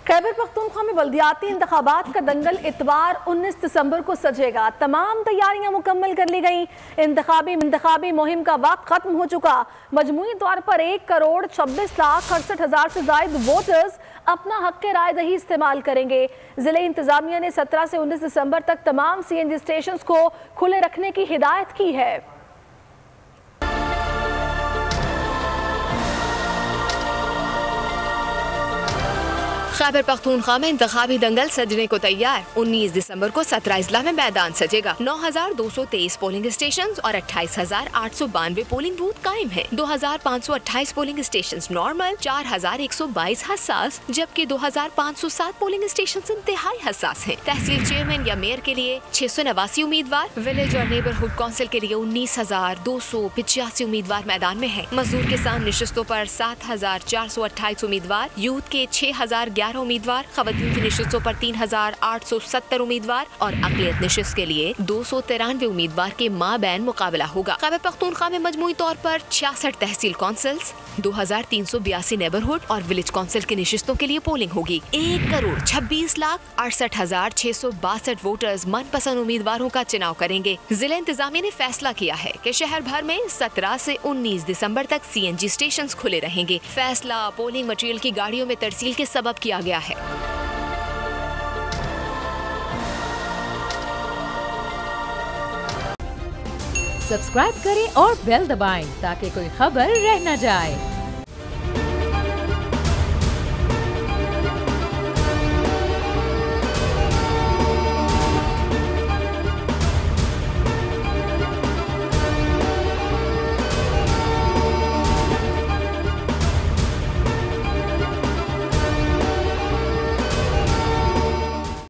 खैबर पख्तूनख्वा में बल्दियाती इंतखाबात का दंगल इतवार 19 दिसंबर को सजेगा। तमाम तैयारियां मुकम्मल कर ली गई। इंतखाबी मुहिम का वक्त खत्म हो चुका। मजमूई तौर पर 1,26,68,000 से जायद वोटर्स अपना हक राय दही इस्तेमाल करेंगे। जिले इंतजामिया ने 17 से 19 दिसंबर तक तमाम CNG स्टेशन को खुले रखने की हिदायत की है। खैबर पख्तूनख्वा में इंतखाबी दंगल सजने को तैयार। 19 दिसंबर को 17 अजला में मैदान सजेगा। 9,223 पोलिंग स्टेशन और 28,892 पोलिंग बूथ कायम है। 2,528 पोलिंग स्टेशन नॉर्मल, 4,122 हसास, जबकि 2,507 पोलिंग स्टेशन इंतहाई हसास हैं। तहसील चेयरमैन या मेयर के लिए 689 उम्मीदवार, विलेज और नेबरहुड काउंसिल के लिए 19,285 उम्मीदवार मैदान में है। मजदूर किसान निशस्तों पर 7,428 उम्मीदवार, यूथ के 6,011 उम्मीदवार, खवातीन की निशस्तों पर 3,870 उम्मीदवार और अक़लियत निशस्त के लिए 293 उम्मीदवार के माबैन मुकाबला होगा। खैबर पख्तूनख्वा में मजमूई तौर पर 66 तहसील काउंसिल्स, 2,382 नेबरहुड और विलेज काउंसिल की निशस्तों के लिए पोलिंग होगी। 1,26,68,662 वोटर्स मनपसंद उम्मीदवारों का चुनाव करेंगे। जिला इंतजामिया ने फैसला किया है कि शहर भर में 17 से 19 दिसंबर तक CNG स्टेशन खुले रहेंगे। फैसला पोलिंग मटेरियल की गाड़ियों में तरसील के सबब किया गया है। सब्सक्राइब करें और बेल दबाएं ताकि कोई खबर रह न जाए।